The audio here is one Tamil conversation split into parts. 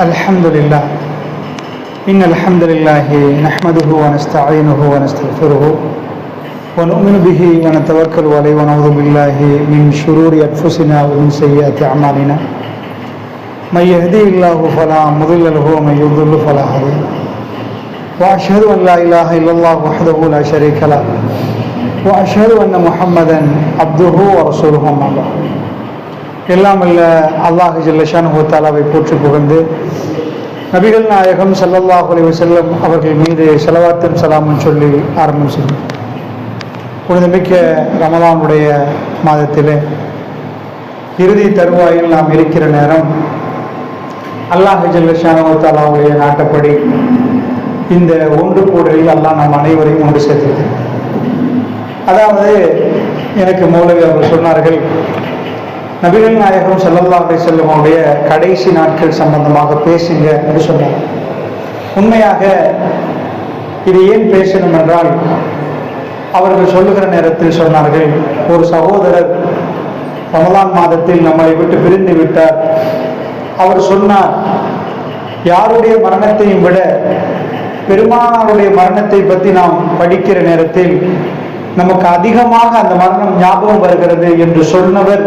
الحمد لله إن الحمد لله نحمده ونستعينه ونستغفره ونؤمن به ونتوكل عليه ونعوذ بالله من شرور أنفسنا ومن سيئات أعمالنا من يهديه الله فلا مضل له ومن يضلل فلا هادي له وأشهد أن لا إله إلا الله وحده لا شريك له وأشهد أن محمدا عبده ورسوله أما بعد. எல்லாம் அல்ல அல்லாஹ் ஜல்ல ஷானஹு வ தஆலாவை போற்றி புகழ்ந்து நபிகள் நாயகம் ஸல்லல்லாஹு அலைஹி வஸல்லம் அவர்கள் மீது ஸலவாத்தும் ஸலாமும் சொல்லி ஆரம்பம் செய்யும். புனிதமிக்க ரமலானுடைய மாதத்திலே இறுதி தருவாயில் நாம் இருக்கிற நேரம் அல்லாஹ் ஜல்ல ஷானஹு வ தஆலாவுடைய நாட்டப்படி இந்த ஒன்று கூடலில் அல்லாஹ் நம் அனைவரையும் ஒன்று சேர்த்தது. அதாவது எனக்கு மௌலவி அவர்கள் சொன்னார்கள், நபிகள் நாயகம் ஸல்லல்லாஹு அலைஹி வஸல்லம் அவருடைய கடைசி நாட்கள் சம்பந்தமாக பேசுங்க என்று சொன்னார். உண்மையாக இது ஏன் பேசணும் என்றால், அவர்கள் சொல்லுகிற நேரத்தில் சொன்னார்கள், ஒரு சகோதரர் ரமலான் மாதத்தில் நம்மளை விட்டு பிரிந்து விட்டார். அவர் சொன்னார், யாருடைய மரணத்தையும் விட பெருமானாருடைய மரணத்தை பற்றி நாம் படிக்கிற நேரத்தில் நமக்கு அதிகமாக அந்த மரணம் ஞாபகம் வருகிறது என்று சொன்னவர்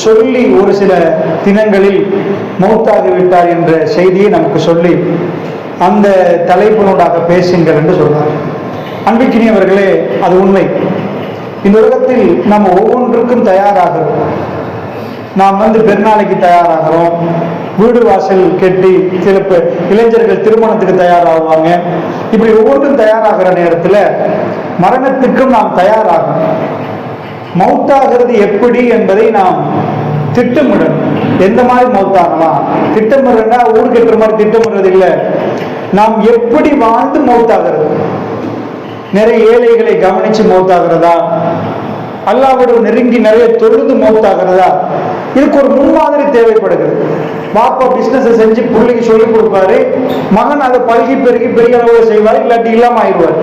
சொல்லி ஒரு சில தினங்களில் மௌத்தாகிவிட்டார் என்ற செய்தியை நமக்கு சொல்லி அந்த தலைப்பினூடாக பேசுங்கள் என்று சொன்னார். அன்பிக்கினியவர்களே, அது உண்மை. இந்த உலகத்தில் நம்ம ஒவ்வொன்றுக்கும் தயாராகிறோம். நாம் பெருநாளைக்கு தயாராகிறோம், வீடு வாசல் கெட்டி சில இளைஞர்கள் திருமணத்துக்கு தயாராகுவாங்க. இப்படி ஒவ்வொன்றும் தயாராகிற நேரத்தில் மரணத்துக்கும் நாம் தயாராகணும். மௌத்தாகிறது எப்படி என்பதை நாம் திட்டமிடணும். எந்த மாதிரி மௌத்தாகலாம் திட்டமிடுறா, ஊர் கட்டுற மாதிரி திட்டமிடுறது இல்லை. நாம் எப்படி வாழ்ந்து மௌத்தாகிறது, நிறைய ஏழைகளை கவனிச்சு மௌத்தாகிறதா, அல்லாஹ்வோடு நெருங்கி நிறைய தொழுது மௌத்தாகிறதா, இதுக்கு ஒரு முன்மாதிரி தேவைப்படுகிறது. பாப்பா பிசினஸ் செஞ்சு பிள்ளைக்கு சொல்லிக் கொடுப்பாரு, மகன் அதை பல்கி பெருகி பெரிய அளவில் செய்வார், இல்லாட்டி இல்லாம ஆயிடுவார்.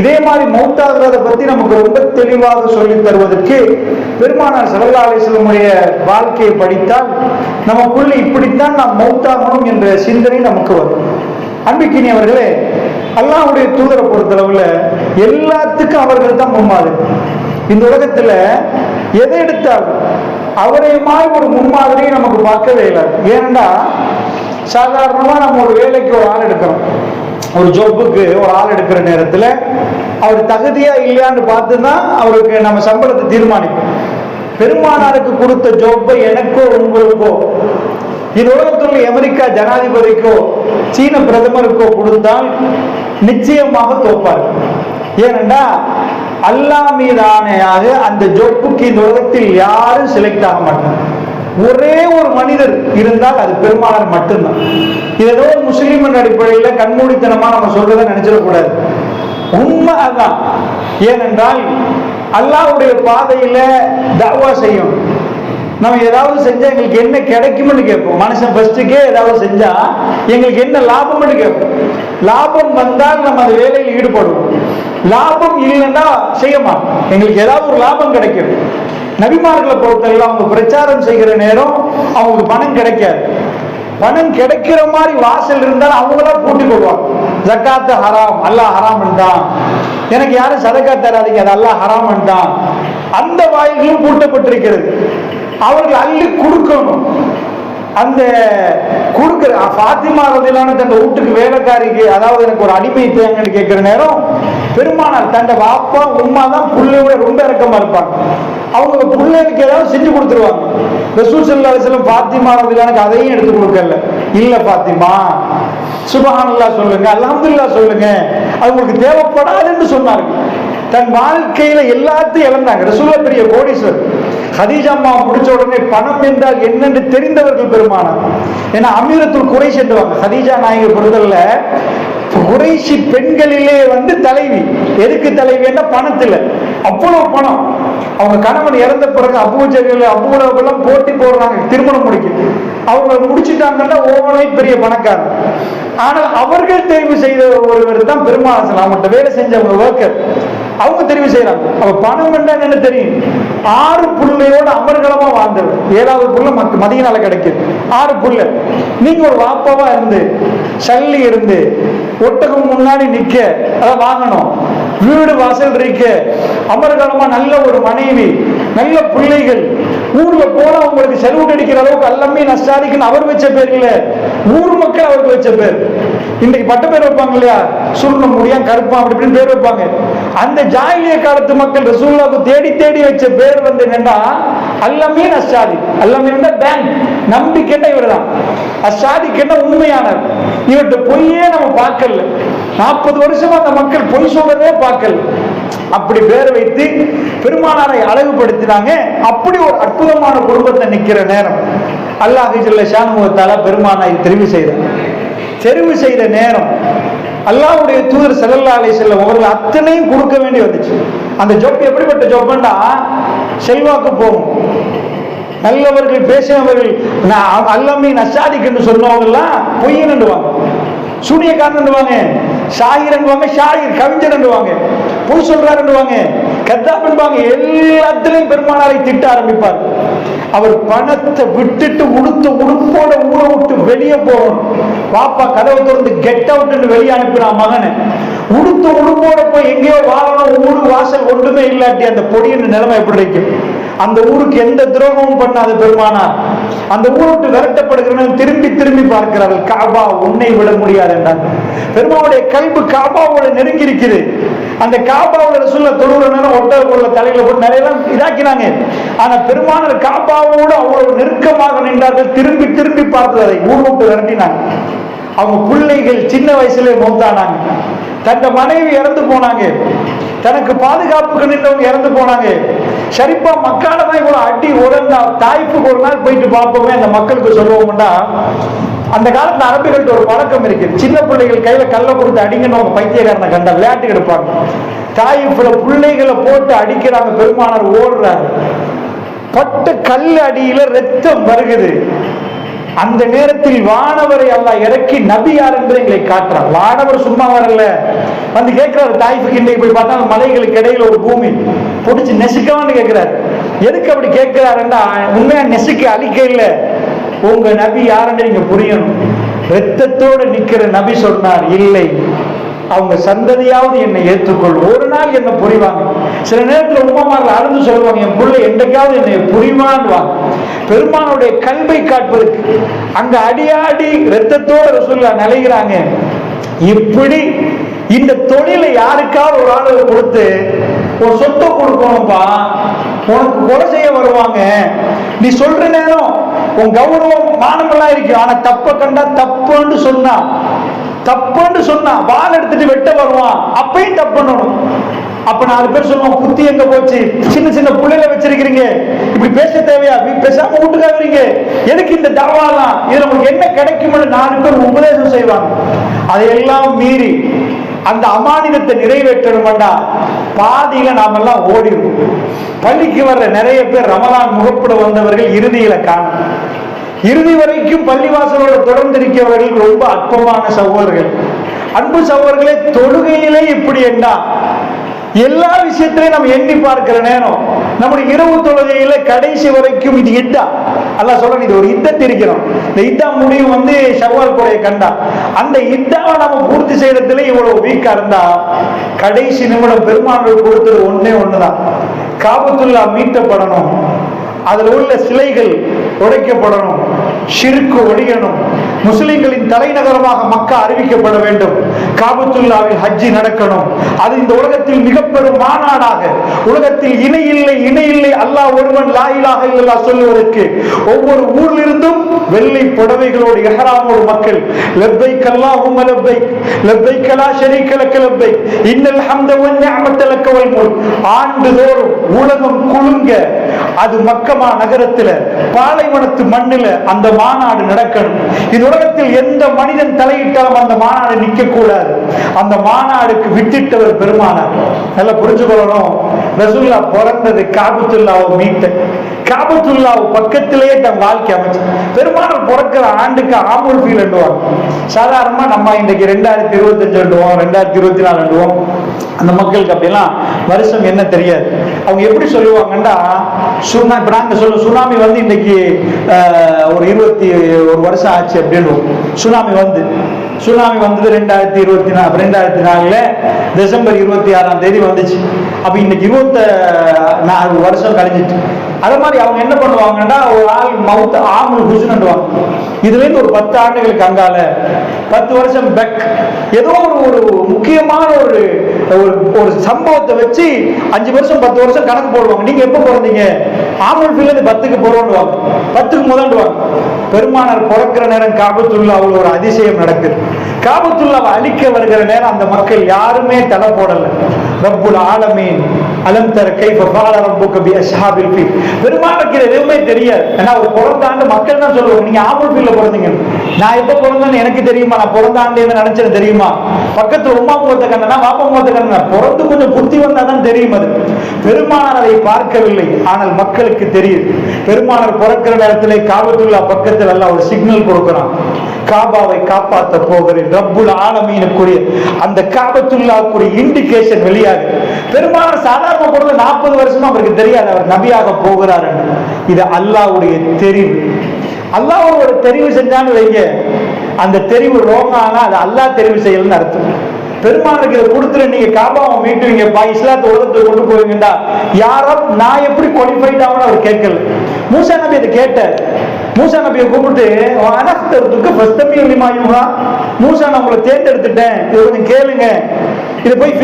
இதே மாதிரி மௌத்தாகிறத பத்தி நமக்கு ரொம்ப தெளிவாக சொல்லி தருவதற்கு பெருமானார் ஸல்லல்லாஹு அலைஹி வஸல்லமுடைய வாழ்க்கையை படித்தால் நமக்குள்ள இப்படித்தான் நாம் மௌத்தாகணும் என்ற சிந்தனை நமக்கு வரும். அன்பிக்கினியவர்களே, அல்லாஹ்வுடைய தூதரை பொறுத்தளவுல எல்லாத்துக்கும் அவர்கள் தான் முன்மாதிரி. இந்த உலகத்துல எதை எடுத்தாலும் அவரே மாதிரி ஒரு முன்மாதிரியை நமக்கு பார்க்கவே இல்லை. ஏன்னா சாதாரணமா நம்ம ஒரு வேலைக்கு ஒரு ஆள் எடுக்கிறோம், ஒரு ஜாப்புக்கு ஒரு ஆள் எடுக்கிற நேரத்துல அவர் தகுதியா இல்லையான்னு பார்த்துதான் அவருக்கு நம்ம சம்பளத்தை தீர்மானிப்போம். பெருமானாருக்கு கொடுத்த ஜாப்பை எனக்கோ உங்களுக்கோ, இந்த உலகத்தில் அமெரிக்கா ஜனாதிபதிக்கோ சீன பிரதமருக்கோ கொடுத்தால் நிச்சயமாக தோப்பார். ஏனென்றா அல்லாஹ் மீதானையாக அந்த ஜொப்புக்கு இந்த உலகத்தில் யாரும் செலக்ட் ஆக மாட்டாங்க. ஒரே ஒரு மனிதர் இருந்தால் அது பெருமானார் மட்டும்தான். ஏதோ முஸ்லிமின் அடிப்படையில கண்மூடித்தனமா நம்ம சொல்றதை நினைச்சிடக்கூடாது. உண்மை அதான். ஏனென்றால் அல்லாஹ்வுடைய பாதையில தஅவா செய்யும். நம்ம ஏதாவது செஞ்சா எங்களுக்கு என்ன கிடைக்கும்னு கேட்போம். மனுஷன் ஃபர்ஸ்டுக்கே ஏதாவது செஞ்சா எங்களுக்கு என்ன லாபம்னு கேட்போம். லாபம் வந்தால் நம்ம அந்த வேலையில் ஈடுபடுவோம், லாபம் இல்லைன்னா செய்ய மாட்டோம். எங்களுக்கு ஏதாவது ஒரு லாபம் கிடைக்கும். நபிமார்களை பொறுத்தவரை அவங்க பிரச்சாரம் செய்கிற நேரம் அவங்களுக்கு பணம் கிடைக்காது. பணம் கிடைக்கிற மாதிரி வாசல் இருந்தாலும் அவங்களாம் பூட்டி கொள்வாங்க. ஜக்காத்து ஹராம், அல்லாஹ் ஹராம் என்றான், எனக்கு யாரும் சதக்கா தராதீங்க, அது அல்லாஹ் ஹராம் என்றான். அந்த வாயில்களும் பூட்டப்பட்டிருக்கிறது. அவர்கள் அள்ளி கொடுக்கணும். அந்த கொடுக்கிற ஃபாத்திமா ரலியல்லாஹு அன்ஹா தன் வீட்டுக்கு வேலைக்காரிக்கு, அதாவது எனக்கு ஒரு அடிமை தேங்கன்னு கேட்கிற நேரம் பெருமானார் தன் பாப்பா உம்மா தான் புள்ளையோட ரொம்ப இறக்கமா இருப்பாங்க. அவங்க பிள்ளைக்கு ஏதாவது செஞ்சு கொடுத்துருவாங்க. ரசூல் ஸல்லல்லாஹு அலைஹி வஸல்லம் ஃபாத்திமா ரலியல்லாஹு அன்ஹா அதையும் எடுத்து கொடுக்கல. இல்ல ஃபாத்திமா, சுப்ஹானல்லாஹ் சொல்லுங்க, அல்ஹம்துலில்லாஹ் சொல்லுங்க, அது உங்களுக்கு தேவைப்படாதுன்னு சொன்னார்கள். தன் வாழ்க்கையில எல்லாத்தையும் இழந்தாங்க. ரசூலுல்லாஹ் பெரிய கோடீஸ்வரர். ஹதீஜா அம்மா முடிச்ச உடனே பணம் என்றால் என்னென்று தெரிந்தவர்கள் பெருமானார். ஏன்னா அமீரத்துல் குறைஷ் என்றுவாங்க. ஹதீஜா நாயகி பொறுத்தல குறைஷி பெண்களிலே தலைவி. எதுக்கு தலைவி என்ன? பணத்துல. அவ்வளவு பணம். அவங்க கணவன் இறந்த பிறகு அபூஜஹல் அபூலஹப் போட்டி போடுறாங்க திருமணம் முடிக்க. அவங்க முடிச்சுட்டாங்கன்னா ஓவனை பெரிய பணக்காரர். ஆனால் அவர்கள் தேர்வு செய்த ஒருவர் தான் பெருமானார். அவங்கள்ட்ட வேலை செஞ்சவங்க ஒர்க்கர். அவங்க தெரிவு செய்யறாங்க. அவ பணம் என்னன்னு தெரியும். 6 புள்ளையோட அமர்கலமா வாழ்ந்தவர். 7வது புள்ள மதியனால கிடைக்குது. 6 புள்ள. நீங்க ஒரு வாப்பாவா இருந்து சல்லி இருந்து ஒட்டகம் முன்னாடி நிக்க அதை வாங்கணும், வீடு வாசல் இருக்க, அமர்கலமா நல்ல ஒரு மனைவி, நல்ல பிள்ளைகள், ஊர்ல போனா உங்களுக்கு செலவு அடிக்கிற அளவுக்கு எல்லாமே நஷ்டாதிக்குன்னு அவர் வச்ச பேர் இல்ல, ஊர் மக்கள் அவருக்கு வச்ச பேர். இன்னைக்கு பட்ட பேர் வைப்பாங்க இல்லையா, சுருண முடியா கருப்பா அப்படி இப்படின்னு பேர் வைப்பாங்க. அந்த ஜாயிலிய காலத்து மக்கள் ரசூலுல்லாஹ்க்கு தேடி தேடி வச்ச பேர் வந்து என்னன்னா எல்லாமே நஷ்டாதி. எல்லாமே பேங்க் நம்பிக்கைன்னா இவர்தான். அஷாதிக்குன்னா உண்மையானவர். இவர்கிட்ட பொய்யே நம்ம பார்க்கல. 40 வருஷமா அந்த மக்கள் பொய் சொல்றதே பார்க்கல. அப்படி பேர் வைத்து பெருமானாரை அழகுபடுத்தினாங்க. அப்படி ஒரு அற்புதமான குடும்பத்தை நிக்கிற நேரம் அல்லாஹ் ஜல்ல ஷானுஹு வ தஆலா பெருமானாரை தெரிவு செய்த நேரம் அல்லாஹ்வுடைய தூதர் ஸல்லல்லாஹு அலைஹி வஸல்லம் அவர்கள் அத்தனையும் கொடுக்க வேண்டி வந்துச்சு. அந்த ஜப் எப்படிப்பட்ட ஜப்னா செல்வாக்கு போகும், நல்லவர்கள் பேசினவர்கள் எல்லாமே நஷாதிக் என்று சொன்னவங்கலாம் பொய்யன்னுவாங்க, சூனியக்காரன்னுவாங்க, ஷாயிரன்வாங்க, ஷாயிர் கவிஞர்ன்னுவாங்க, பொய் சொல்றாருன்னுவாங்க, கத்தாப்ன்னுவாங்க. எல்லாத்திலையும் பெருமானாரை திட்ட ஆரம்பிப்பார். அவர் பணத்தை விட்டுட்டு உடுத்த உடுப்போட ஊரை விட்டு வெளியே போகணும். பாப்பா கதவை திறந்து கெட் அவுட் வெளியே அனுப்பினான் மகனை. உடுத்த உடுப்போட போய் எங்கேயோ வாழணும், ஊரு வாசல் ஒன்றுமே இல்லாட்டி அந்த பொடியின் நிலைமை எப்படி இருக்கு? அந்த ஊருக்கு எந்த துரோகமும் பண்ணாத பெருமானார் அந்த ஊரை விட்டு விரட்டப்படுகிற திரும்பி திரும்பி பார்க்கிறார்கள். காபா உன்னை விட முடியாது என்றார். பெருமாவுடைய கல்பு காபாவோட நெருங்கி இருக்குது. அந்த காபாவோட ரசூலுல்லாஹ் தொழுகிற நேரம் ஒட்டகக்குள்ள தலையில போட்டு நிறைய இதாக்கினாங்க. ஆனா பெருமானார் காபாவோடு அவ்வளவு நெருக்கமாக நின்றார்கள். திரும்பி திரும்பி பார்த்ததை ஊர் விட்டு விரட்டினாங்க. அவங்க பிள்ளைகள் சின்ன வயசுல மௌத்தானாங்க. தந்த மனைவி இறந்து போனாங்க. தனக்கு பாதுகாப்புக்கு நின்றவங்க இறந்து போனாங்க. ஷரிப்பா மக்கால தான் இவ்வளவு அடி உடந்தா தாய்ப்புக்கு ஒரு நாள் போயிட்டு பார்ப்போமே அந்த மக்களுக்கு சொல்லுவோம்னா, அந்த காலத்துல அரபிகள்ட்ட ஒரு பழக்கம் இருக்கு. சின்ன பிள்ளைகள் கையில கல்லை கொடுத்து அடிங்கன்னு அவங்க பைத்தியக்காரனை கண்டா விளையாட்டு எடுப்பாங்க. தாய்ப்புல பிள்ளைகளை போட்டு அடிக்கிறாங்க. பெருமானார் ஓடுறாரு. பட்ட கல் அடியில ரத்தம் வருகிறது. அந்த நேரத்தில் வானவரை அல்லாஹ் இறக்கி நபி யார் என்று எங்களை காட்டுறார். வானவர் சும்மா வரல, வந்து கேட்கிறாரு தாய்ஃபுக்கு. இன்னைக்கு போய் பார்த்தா மலைகளுக்கு இடையில ஒரு பூமி பிடிச்சி நெசுக்கவான்னு கேட்கிறாரு. எதுக்கு அப்படி கேட்கிறாருன்னா, உண்மையா நெசுக்க அழிக்க இல்லை, உங்க நபி யாருன்னு நீங்க புரியணும். ரத்தத்தோடு நிக்கிற நபி சொன்னார், இல்லை அவங்க சந்ததியாவது என்னை ஏற்றுக்கொள், ஒரு நாள் என்ன புரிவாங்க. சில நேரத்தில் உமாமார்கள் அழுந்து சொல்லுவாங்க, என் பிள்ளை என்றைக்காவது என்னை புரிவான்வாங்க. பெருமானுடைய கல்வை காட்டுவதற்கு அங்க அடியாடி ரத்தத்தோட ரசூலுல்லாஹ் நிலைகிறாங்க. இப்படி இந்த தொழிலை யாருக்காவது ஒரு ஆளு கொடுத்து ஒரு சொத்தை கொடுக்கணும்பா, உனக்கு கொலை செய்ய வருவாங்க, நீ சொல்ற நேரம் உன் கௌரவம் மானமெல்லாம் இருக்கு, ஆனா தப்ப கண்டா தப்புன்னு சொன்னா வாள் எடுத்துட்டு வெட்ட வருவான், அப்பயும் தப்பு பண்ணணும். அப்ப 4 பேர் சொல்லுவோம், புத்தி எங்க போச்சு, சின்ன சின்ன பிள்ளைல வச்சிருக்கிறீங்க, இப்படி பேச தேவையா, பேசாம வீட்டுக்காக எதுக்கு இந்த தாவாலாம், இதுல உங்களுக்கு என்ன கிடைக்கும்னு 4 பேர் உபதேசம் செய்வாங்க. அதையெல்லாம் மீறி அந்த அமானிதத்தை நிறைவேற்றணும்டா பாதியில நாம எல்லாம் ஓடிடும். பள்ளிக்கு வர்ற நிறைய பேர் ரமலான் முகப்பட வந்தவர்கள் இறுதியில காணும். இறுதி வரைக்கும் பள்ளிவாசலோட தொடர்ந்து இருக்கிறவர்கள் ரொம்ப அற்பமான சகோதரர்கள். அன்பு சகோதரர்களே, தொழுகையிலே இப்படி என்ன எல்லா விஷயத்திலையும் நம்ம எண்ணி பார்க்கிற நேரம் நம்முடைய இரவு தொழுகையில கடைசி வரைக்கும் இது இத்தா அல்லாஹ் சொல்றான், இது ஒரு இத்தத்தை இருக்கிறோம். இந்த இத்தா முடியும் ஷவ்வால் குறைய கண்டா அந்த இத்தாவை நம்ம பூர்த்தி செய்யறதுல இவ்வளவு வீக்கா இருந்தா கடைசி நிமிடம் பெருமானார் கொடுத்தது ஒண்ணுதான், காபத்துல்லா மீட்டப்படணும், அதுல உள்ள சிலைகள் உடைக்கப்படணும், ஷிர்க் ஒழியணும், முஸ்லிம்களின் தலைநகரமாக மக்கா அறிவிக்கப்பட வேண்டும், காபத்துல்லாவில் ஹஜ்ஜி நடக்கணும். அது இந்த உலகத்தில் மிக பெரும் மாநாடாக, உலகத்தில் இணை இல்லை அல்லாஹ் ஒருவன் லா இலாஹ இல்லல்லாஹ் சொல்லுவதற்கு ஒவ்வொரு ஊரில் இருந்தும் வெள்ளை புடவைகளோடு இஹ்ராமோடு மக்கள் லப்பைக் அல்லாஹும்ம லப்பைக் லப்பைக் லா ஷரீக லக லப்பைக் இன்னல் ஹம்த வன் நிஅமத லக வல் முல்க் ஆண்டுதோறும் உலகம் குலுங்க அது மக்கமா நகரத்துல பாலைவனத்து மண்ணில அந்த மாநாடு நடக்கணும். இந்த உலகத்தில் எந்த மனிதன் தலையிட்டாலும் அந்த மாநாடு நிக்க கூடாது. அந்த மாநாடுக்கு வித்திட்டவர் பெருமானார். நல்லா புரிஞ்சுக்கொள்ளணும். ரசூலுல்லாஹ் பிறந்தது காபத்துல்லாவை மீட்ட, காபத்துல்லாஹ் பக்கத்திலேயே தன் வாழ்க்கை அமைச்சு. பெருமானார் பிறக்கிற ஆண்டுக்கு ஆமூல் ஃபீல் சாதாரணமா நம்ம இன்னைக்கு 2025 2024 அந்த மக்களுக்கு அப்படிலாம் வருஷம் என்ன தெரியாது. அவங்க எப்படி சொல்லுவாங்கன்னா, இப்ப நாங்க சொல்ல சுனாமி வந்து இன்னைக்கு ஒரு 21 வருஷம் ஆச்சு அப்படின்னு. சுனாமி வந்தது 2024 டிசம்பர் 26 வந்துச்சு. அப்ப இன்னைக்கு 24 வருஷம் கழிஞ்சிட்டு. அதே மாதிரி அவங்க என்ன பண்ணுவாங்கன்னா, ஒரு ஆள் மவுத் ஆமுல் ஹுஸ்னுவாங்க. இதுல இருந்து ஒரு 10 ஆண்டுகளுக்கு அங்கால 10 வருஷம் பெக் ஏதோ ஒரு முக்கியமான ஒரு சம்பவத்தை வச்சு 5 வருஷம் 10 வருஷம் கணக்கு போடுவாங்க. நீங்க எப்ப பிறந்தீங்க? ஆமுல் ஃபில் 10க்கு போறோம்னுவாங்க, 10க்கு முதல்வாங்க. பெருமானார் பிறக்கிற நேரம் காபத்துல்லாஹ்வுல ஒரு அதிசயம் நடக்குது. காபத்துல்லாஹ்வை அழிக்க வருகிற நேரம் அந்த மக்கள் யாருமே தலை போடல. ரப்புல் ஆலமீன் அலம் தர கைஃப ஃபஅல ரப்புக பி அஸ்ஹாபில் ஃபீல். பெருமானுக்கு எதுவுமே தெரியாது. ஏன்னா ஒரு பிறந்த ஆண்டு மக்கள் தான் சொல்லுவாங்க, நீங்க ஆமுல் ஃபில்ல பிறந்தீங்க. நான் எப்ப பிறந்தேன்னு எனக்கு தெரியுமா? நான் பிறந்த ஆண்டு என்ன நினைச்சேன்னு தெரியுமா? பக்கத்துல உமா முகத்தை கண்ணனா வாப்பா முகத்தை கண்ணனா பிறந்து கொஞ்சம் புத்தி வந்தாதான் தெரியும். அது பெருமானார் அதை பார்க்கவில்லை, ஆனால் மக்களுக்கு தெரியுது. பெருமானார் பிறக்கிற நேரத்திலே காபத்துல்லாஹ் பக்கத்தில் எல்லாம் ஒரு சிக்னல் கொடுக்கிறான், காபாவை காப்பாற்ற போகிறேன். ரப்புல் ஆலமீனுக்குரிய அந்த காபத்துல்லாஹ்வுடைய இண்டிகேஷன் வெளியாக. பெருமானார் சாதாரண பிறந்த 40 வருஷமா அவருக்கு தெரியாது அவர் நபியாக போகிறார். இது அல்லாஹ்வுடைய தெரிவு. அல்லாஹ் ஒரு தெரிவு செஞ்சான்னு வைங்க, அந்த தெரிவு ரோங்கானா அது அல்லாஹ் தெரிவு செய்யலன்னு அர்த்தம். பெருமானுக்கு இதை கொடுத்துட்டு நீங்க காபாவை மீட்டுவீங்க, இஸ்லாத்தை உலகத்துக்கு கொண்டு போவீங்கடா, யாரும் நான் எப்படி குவாலிஃபைட் ஆகணும்னு அவர் கேட்கல. மூசா நபி அதை கேட்டார். மூசா நபியை கூப்பிட்டு, மூசா நான் உங்களை தேர்ந்தெடுத்துட்டேன், இதை கொஞ்சம் கேளுங்க, இதை போய்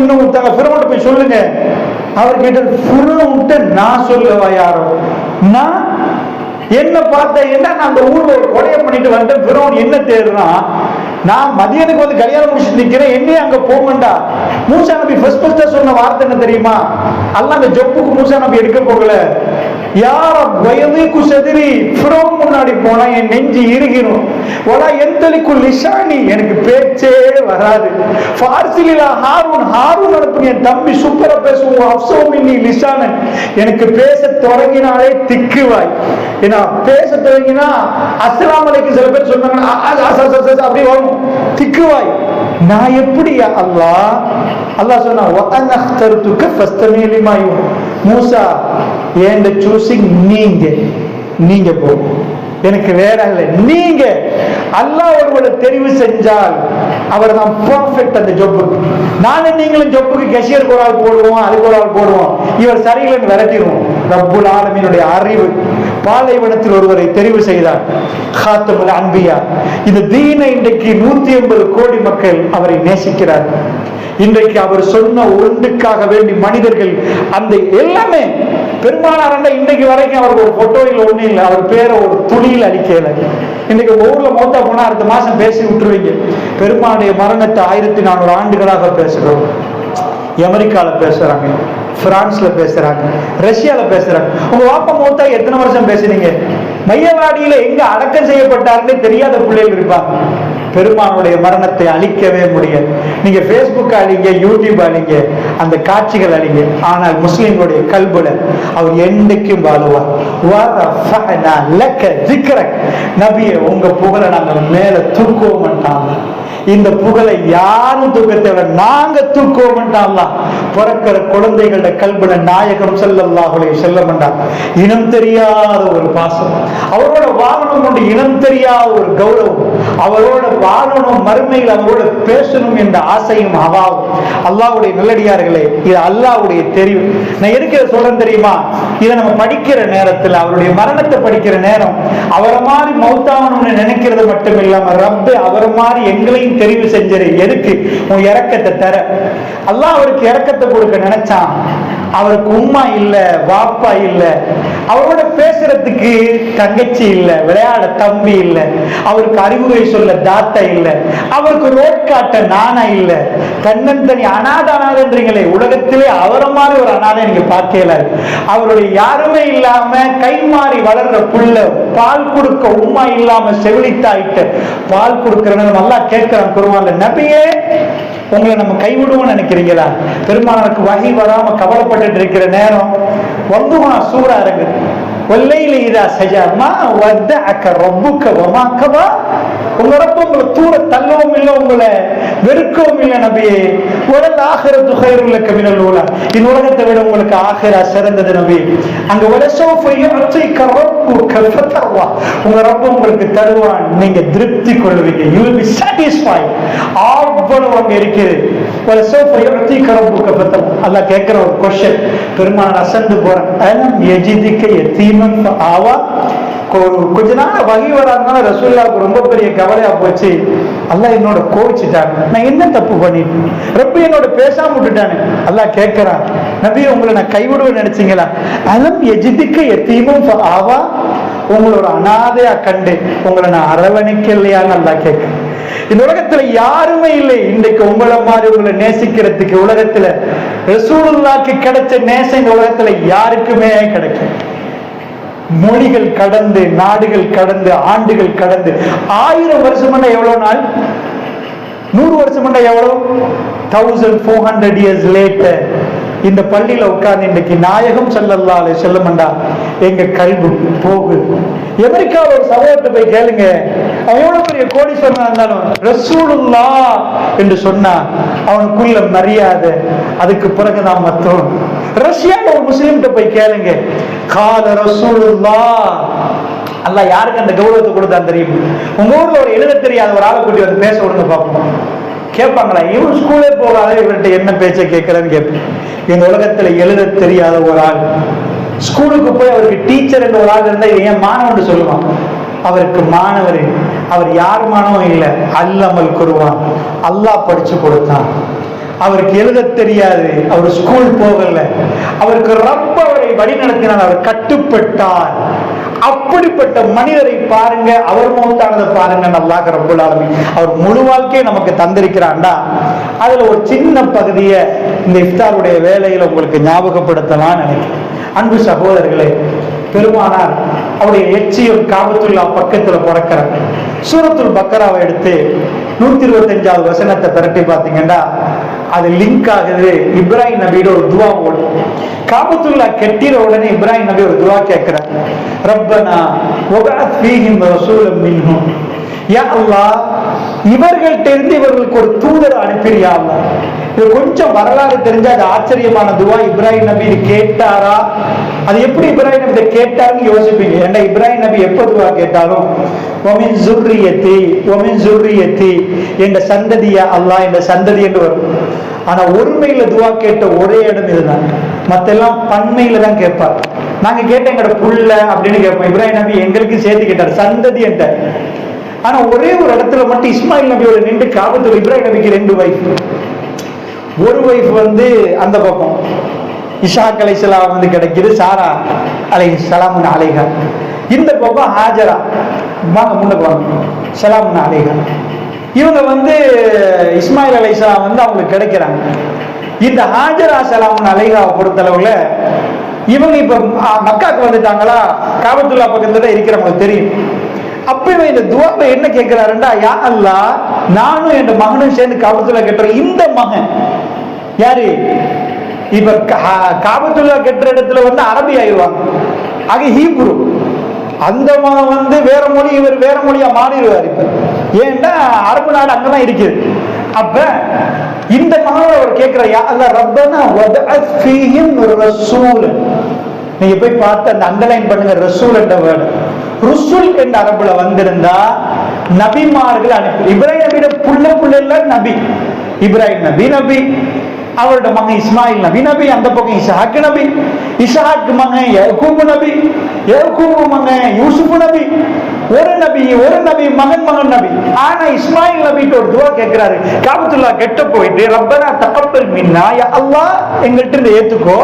இன்னும் போய் சொல்லுங்க. அவர் கேட்டார், நான் சொல்லவா யாரும்? நான் என்ன பார்த்த என்ன, நான் அந்த ஊர்ல ஒரு கொலையை பண்ணிட்டு வந்தேன். பிறவன் என்ன தேடுறான்? நான் மதியனுக்கு வந்து கல்யாணம் முடிச்சுட்டு நிக்கிறேன், என்னையும் அங்க போகண்டா. மூசா நபி ஃபர்ஸ்ட் சொன்ன வார்த்தை என்ன தெரியுமா? அல்லாஹ் அந்த ஜப்புக்கு மூசா நபி எடுக்க போகல. யார வயது குசதிரி பிறவன் முன்னாடி போனா என் நெஞ்சு இறுகிரும். ஒலா எந்தலிக்குள் லிசானி, எனக்கு பேச்சே வராது. ஃபார்சிலிலா ஹாரூன், ஹாரூன் அனுப்புங்க, என் தம்பி சூப்பரா பேசுவோம். அப்சோமினி லிசானன், எனக்கு பேச தொடங்கினாலே திக்குவாய். ஏன்னா பேச தொடங்கினா அஸ்ஸலாமு அலைக்கும் சில பேர் சொன்னாங்க அப்படி வரும், திக்குவாய். நான் எப்படி அல்லாஹ் அல்லாஹ் சொன்னா வஅனக்தர்துக ஃபஸ்தமி லிமா யூஹா. மூசா ஏண்ட சூசிங் நீங்க போ, எனக்கு வேற இல்லை. நீங்க அல்லாஹ் ஒருவரை தெரிவு செஞ்சால் அவர் தான் பெர்ஃபெக்ட் அந்த ஜொப்புக்கு. நானும் நீங்களும் ஜொப்புக்கு கஷியருக்கு ஒரு ஆள் போடுவோம், அதுக்கு ஒரு ஆள் போடுவோம், இவர் சரியில்லைன்னு விரட்டிடுவோம். ரப்புல் ஆலமீனுடைய அறிவு பாலைவனத்தில் ஒருவரை தெரிவு செய்தார், காத்தமுல் அன்பியா. இந்த தீனை இன்றைக்கு 180 கோடி மக்கள் அவரை நேசிக்கிறார். இன்றைக்கு அவர் சொன்ன ஒன்றுக்காக வேண்டி மனிதர்கள் அந்த எல்லாமே பெருமானார் இன்றைக்கு வரைக்கும் அவருக்கு ஒரு போட்டோ இல்லை, ஒண்ணு இல்லை, அவர் பேரை ஒரு துளியில் அழிக்கல. இன்னைக்கு ஊர்ல மௌத்தா போனா அடுத்த மாசம் பேசி விட்டுருவீங்க. பெருமானுடைய மரணத்தை 1400 ஆண்டுகளாக பேசுறோம். அமெரிக்கால பேசுறாங்க, பிரான்ஸ்ல பேசுறாங்க, ரஷ்யால பேசுறாங்க. உங்க வாப்பா மௌத்தா எத்தனை வருஷம் பேசுனீங்க? மையவாடியில எங்க அடக்கம் செய்யப்பட்டாருன்னு தெரியாத பிள்ளைகள் இருப்பாங்க. பெருமானுடைய மரணத்தை அழிக்கவே முடியாது. நீங்க பேஸ்புக் அழிங்க, யூடியூப் அழிங்க, அந்த காட்சிகள் அழிங்க, ஆனால் முஸ்லிம்களுடைய கல்புல அவர் என்றைக்கும் வாழுவார். நபியே, உங்க புகழை நாங்க மேல தூக்குவோம். இந்த புகழை யாரும் தூக்க தேவை, நாங்க தூக்குவோம். பிறக்கிற குழந்தைகளோட கல்புல நாயகம் ஸல்லல்லாஹு அலைஹி வஸல்லம் இனம் தெரியாத ஒரு பாசம், அவரோட வாழணும் கொண்டு இனம் தெரியாத ஒரு கௌரவம், அவரோட வாழணும், மறுமையில் அவரோட பேசணும் என்ற ஆசையும் அவாவும். அல்லாஹ்வுடைய நல்லடியார்களே, இது அல்லாஹ்வுடைய தெரிவு. நான் எதுக்கு சொல்றேன் தெரியுமா? இதை நம்ம படிக்கிற நேரத்தில், அவருடைய மரணத்தை படிக்கிற நேரம், அவரை மாதிரி மௌத்தாகணும்னு நினைக்கிறது மட்டும் இல்லாம ரப்பு அவரை மாதிரி எங்களையும் தெரிவு செஞ்சது எதுக்கு? உன் இரக்கத்தை தர. அல்லாஹ் அவருக்கு இரக்கத்தை கொடுக்க நினைச்சான். அவருக்கு உம்மா இல்ல, வாப்பா இல்ல, அவரோட பேசுறதுக்கு தங்கச்சி இல்ல, விளையாட தம்பி இல்ல, அவருக்கு அறிவுரை சொல்ல தாத்தா இல்ல, அவருக்கு ரோட் காட்ட நானா இல்ல, தன்னந்தனி அனாதன்றீங்களே, உலகத்திலே அவரை மாதிரி ஒரு அனாதை நீங்க பார்க்கல. அவருடைய யாருமே இல்லாம கை மாறி வளர்ற புள்ள, பால் கொடுக்க உம்மா இல்லாம செவிலித்தாயிட்ட பால் கொடுக்கிறன்னு நல்லா கேட்கிறான் குர்ஆன்ல. நபியே, உங்களை நம்ம கைவிடுவோம் நினைக்கிறீங்களா? பெருமானாருக்கு வஹி வராம கவலைப்பட்டு இருக்கிற நேரம் வந்துமா சூரா இருக்கு. வல்லையில இதா சஜா மா வத்தஅக ரப்புக வமா கபா. உங்க ரப்பு உங்களை தூர தள்ளவும் இல்லை, உங்களை வெறுக்கவும் இல்லை நபியே. வலல் ஆகிரத்து கைருல் லக மினல் ஊலா. இந்த உலகத்தை விட உங்களுக்கு ஆகிரா சிறந்தது நபி. அங்க வலசௌஃப யுஅதிக ரப்புக ஃபதர்வா. உங்க ரப்பு உங்களுக்கு தருவான், நீங்க திருப்தி கொள்வீங்க. You will be satisfied. அவ்வளவு அங்க இருக்குது. வலசௌஃப யுஅதிக ரப்புக ஃபதர்வா. அல்லாஹ் கேட்கிற ஒரு क्वेश्चन, பெருமாள் அசந்து போறான். அலம் யஜிதிக யதீமன் ஃபஆவா. கொஞ்ச நாள் வகி வராதுனால ரசூலுல்லாஹ்வுக்கு ரொம்ப பெரிய கவலையா போச்சு. அல்லாஹ் என்னோட கோவிச்சுட்டாங்க, நான் என்ன தப்பு பண்ணிட்டேன், ரப்பி என்னோட பேசாம விட்டுட்டானு. அல்லாஹ் கேட்கிறான், நபி உங்களை நான் கைவிடுவேன் நினைச்சீங்களா? அலம் யஜிதிக யதீமன் ஃபஆவா. உங்களோட அனாதையா கண்டு உங்களை நான் அரவணைக்கலையான்னு அல்லாஹ் கேட்கிறேன். இந்த உலகத்துல யாருமே இல்லை இன்றைக்கு உங்களை மாதிரி உங்களை நேசிக்கிறதுக்கு. உலகத்துல ரசூலுல்லாஹ்க்கு கிடைச்ச நேசம் இந்த உலகத்துல யாருக்குமே கிடைக்கும். மொழிகள் கடந்து, நாடுகள் கடந்து, ஆண்டுகள் கடந்து, 1000 வருஷம் எவ்வளவு நாள், 100 வருஷம் எவ்வளவு, 1400 years later இந்த பள்ளியில உட்கார்ந்து இன்னைக்கு நாயகம் ஸல்லல்லாஹு அலைஹி வஸல்லம் எங்க கல்வி போகுது. அமெரிக்காவில் ஒரு சகோதரத்தை போய் கேளுங்க, அவன் எவ்வளவு பெரிய கோடீஸ்வரனா இருந்தாலும் ரசூலுல்லாஹ் என்று சொன்னா அவனுக்குள்ள மரியாதை, அதுக்கு பிறகுதான் மத்தோம். ரஷ்யாவில் ஒரு முஸ்லீம்கிட்ட போய் கேளுங்க, கால ரசூலுல்லாஹ். அல்லாஹ் யாருக்கு அந்த கௌரவத்தை கொடுத்தான் தெரியும்? உங்க ஊர்ல ஒரு எழுத தெரியாத ஒரு ஆளை கூட்டி வந்து பேச விடுங்க பார்ப்போம். கேட்பாங்களா? இவன் ஸ்கூலே போகாத இவர்கிட்ட என்ன பேச்சை கேட்கிறேன்னு கேட்பேன். இந்த உலகத்துல எழுத தெரியாத ஒரு ஆள் ஸ்கூலுக்கு போய் அவருக்கு டீச்சர் என்ற ஒரு ஆள் இருந்தா ஏன் மாணவன் சொல்லுவான்? அவருக்கு மாணவர், அவர் யார் மாணவன் இல்லை, அல்லமல் குருவான், அல்லாஹ் படிச்சு கொடுத்தான். அவருக்கு எழுத தெரியாது, அவர் ஸ்கூல் போகல, அவருக்கு ரப்ப அவரை வழி நடத்தினார், அவர் கட்டுப்பட்டார். அப்படிப்பட்ட மனிதரை பாருங்க, அவர் மௌத்தானதை பாருங்க. அல்லாஹ் ரப்பல் ஆலமீன் அவர் முழு வாழ்க்கையை நமக்கு தந்திருக்கிறான்டா. அதுல ஒரு சின்ன பகுதியை இந்த இஃப்தாருடைய வேலையில உங்களுக்கு ஞாபகப்படுத்தலாம் நினைக்கிறேன். அன்பு சகோதரர்களே, பெருமானார் அவருடைய எச்சியம் காபத்துல்லா பக்கத்துல பிறக்கிறார். சூரத்துல் பக்கராவை எடுத்து 125வது வசனத்தை பிரட்டி பார்த்தீங்கன்னா அது லிங்க் ஆகுது. இப்ராஹிம் நபியோட ஒரு துவா ஓடும். காபத்துல்லா கெட்டிற உடனே இப்ராஹிம் நபி ஒரு துவா கேட்கிறார், ரப்பனா வபஅத் ஃபீஹிம் ரசூலம் மின்ஹும். யா அல்லாஹ், இவர்கள்ட்ட இருந்து இவர்களுக்கு ஒரு தூதர் அனுப்பியா அல்லாஹ். இது கொஞ்சம் வரலாறு தெரிஞ்சா அது ஆச்சரியமான துவா. இப்ராஹிம் நபி கேட்டாரா? அது எப்படி இப்ராஹிம் நபி கேட்டாருன்னு யோசிப்பீங்க. ஏன்னா இப்ராஹிம் நபி எப்ப துவா கேட்டாலும் ஒமின் ஜுர்ரியத்தி ஒமின் ஜுர்ரியத்தி, என்ற சந்ததியா அல்லாஹ், என்ற சந்ததி என்று வரும். ஆனா ஒருமையில துவா கேட்ட ஒரே இடம் இதுதான். மத்தெல்லாம் பன்மையில தான் கேட்பார். நாங்க கேட்ட எங்களோட புள்ள அப்படின்னு கேட்போம். இப்ராஹிம் நபி எங்களுக்கு சேர்த்து கேட்டார், சந்ததி என்ற. ஆனா ஒரே ஒரு இடத்துல மட்டும் இஸ்மாயில் நபியோட நின்று காபத்துல இப்ராஹிம் நபிக்கு 2 வைஃப். ஒரு வைஃப் வந்து அந்த பக்கம் இஷாக் அலைஹிஸ்ஸலாம் வந்து கிடைக்குது, சாரா அலைஹிஸ்ஸலாம் அலைஹா. இந்த பக்கம் ஹாஜரா, வாங்க முன்னுக்கு வாங்க, ஸலாம் அலைஹா. இவங்க வந்து இஸ்மாயில் அலைஹிஸ்ஸலாம் வந்து அவங்களுக்கு கிடைக்கிறாங்க. இந்த ஹாஜரா ஸலாம் அலைஹாவை பொறுத்தளவுல இவங்க இப்ப மக்காக்கு வந்துட்டாங்களா, காபத்துல்லா பக்கத்துல இருக்கிறவங்களுக்கு தெரியும். அப்பவே இந்த துவாவை என்ன கேட்கிறாருண்டா, யா அல்லாஹ், நானும் என் மகனும் சேர்ந்து காபத்துல்லா கட்டுறோம். இந்த மகன் யாரு? இப்ப காபத்துல்லா கட்டுற இடத்துல வந்து அரபி ஆயிடுவாங்க, ஆக ஹீப்ரு. அந்த மகன் வந்து வேற மொழி, இவர் வேற மொழியா மாறிடுவார். இப்ப ஏன்னா அரபு நாடு அங்கதான் இருக்குது. அப்ப இந்த மகன் அவர் கேட்கிற, யா அல்லாஹ் ரப்பனா வபஅத் ஃபீஹிம் ரசூலன். நீங்க போய் பார்த்து அந்த அண்டர்லைன் பண்ணுங்க, ரசூல் என்ற வேர்டு. ருசுல் என்ற அரபுல வந்திருந்தா நபிமார்கள் அனுப்பி. இப்ராஹிம் நபியோட புள்ள எல்லாம் நபி. இப்ராஹிம் நபி நபி, அவரோட மகன் இஸ்மாயில் நபி நபி, அந்த பக்கம் இஸ்ஹாக் நபி, இஸ்ஹாக் மகன் யாக்கூப் நபி, யாக்கூப் மகன் யூசுப் நபி. ஒரு நபி மகன் நபி. ஆனா இஸ்மாயில் நபிக்கு ஒரு துவா கேட்கிறாரு. காபத்துல்லா கெட்ட போயிட்டு, ரப்பனா தகப்பல் மின்னா, யா அல்லாஹ் எங்கள்கிட்ட இருந்து ஏத்துக்கோ.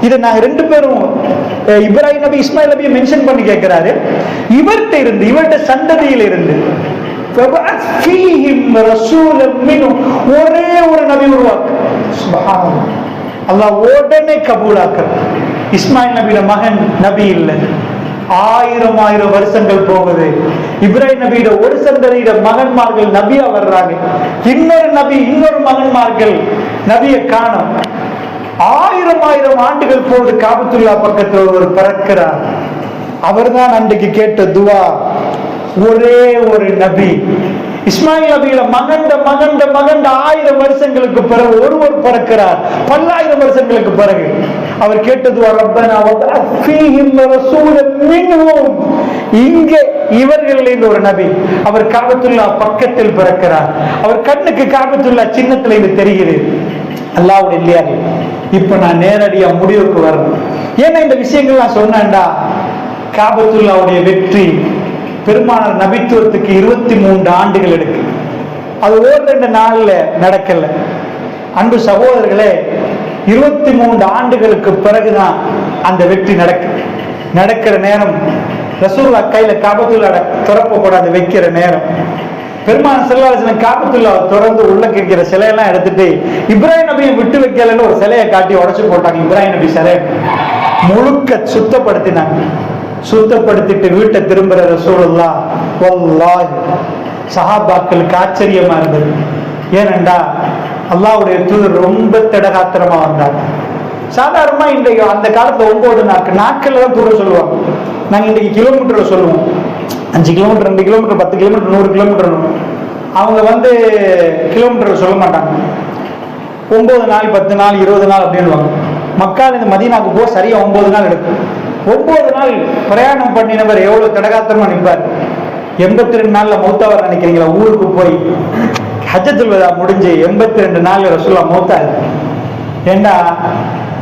இதை நாங்க 2 பேரும் இப்ராஹிம் நபி இஸ்மாயில் நபியை மென்ஷன் பண்ணி கேட்கிறாரு. இவர்கிட்ட இருந்து, இவர்கிட்ட சந்ததியில இருந்து ஒரே ஒரு நபி உருவாக்கு. சுப்ஹானல்லாஹ், அல்லாஹ் உடனே கபூலாக்க. இஸ்மாயில் நபியோட மகன் நபி இல்லை. 1000 வருஷங்கள் போகுது. இப்ராஹிம் நபியோட ஒரு சந்ததியோட மகன்மார்கள் நபியா வர்றாங்க. இன்னொரு நபி, இன்னொரு மகன்மார்கள் நபியை காணோம். 1000 ஆண்டுகள் போது காபத்துல்லா பக்கத்தில் ஒரு பறக்கிறார். அவர்தான் அன்றைக்கு கேட்ட துவா. ஒரே ஒரு நபி இஸ்மாயில் நபியில மகண்ட 1000 வருஷங்களுக்கு பிறகு ஒருவர் பிறக்கிறார். 1000 வருஷங்களுக்கு பிறகு அவர் கேட்டது ரப்பனா வபஅத் ஃபீஹிம் ரசூலன் மின்ஹும். இங்கே இவர்களில் ஒரு நபி. அவர் காபத்துல்லா பக்கத்தில் பிறக்கிறார். அவர் கண்ணுக்கு காபத்துல்லா சின்னத்துல இது தெரிகிறது. அல்லாஹ்வுடைய இல்லையா? இப்ப நான் நேரடியா முடிவுக்கு வரணும். ஏன்னா இந்த விஷயங்கள் நான் சொன்னேன்டா, காபத்துல்லாவுடைய வெற்றி பெருமானார் நபித்துவத்துக்கு 23 ஆண்டுகள் எடுக்கு. அது 1-2 நாள்ல நடக்கல. அன்பு சகோதரர்களே, 23 ஆண்டுகளுக்கு பிறகுதான் அந்த வெற்றி நடக்கிற நேரம். ரசூலுல்லாஹ் கையில காபத்துல்லா திறப்பக்கூடாது வைக்கிற நேரம். பெருமானார் ஸல்லல்லாஹு அலைஹி வஸல்லம் காபத்துல்லா திறந்து உள்ள இருக்கிற சிலையெல்லாம் எடுத்துட்டு இப்ராஹிம் நபியை விட்டு வைக்கலன்னு ஒரு சிலையை காட்டி உடைச்சு போட்டாங்க. இப்ராஹிம் நபி சிலை முழுக்க சுத்தப்படுத்தினாங்க. சுத்தப்படுத்திட்டு வீட்டை திரும்புற ரசூலுல்லாஹ் வல்லாஹி சஹாபாக்களுக்கு ஆச்சரியமா இருந்தது. ஏனென்றா அல்லாஹ்வுடைய தூதர் ரொம்ப திடகாத்திரமா வந்தார். சாதாரணமா இன்றைக்கு அந்த காலத்துல 9 நாட்கள் தான் தூரம் சொல்லுவாங்க. நாங்க இன்றைக்கு கிலோமீட்டர்ல சொல்லுவோம். 5 கிலோமீட்டர், 2 கிலோமீட்டர், 10 கிலோமீட்டர், 100 கிலோமீட்டர். அவங்க கிலோமீட்டர் சொல்ல மாட்டாங்க. 9 நாள், 10 நாள், 20 நாள் அப்படின்வாங்க. மக்கள் இந்த மதீனாக்கு போக சரியா 9 நாள் எடுக்கும். 9 நாள் பிரயாணம் பண்ணினவர் எவ்வளவு தடகாத்திரமா நிற்பார். 82 நாள்ல மௌத்தாவர் நினைக்கிறீங்களா? ஊருக்கு போய் ஹஜ்ஜத்துல் வதா முடிஞ்சு 82 நாள்ல ரசூலுல்லாஹ் மௌத்தாரு. ஏண்டா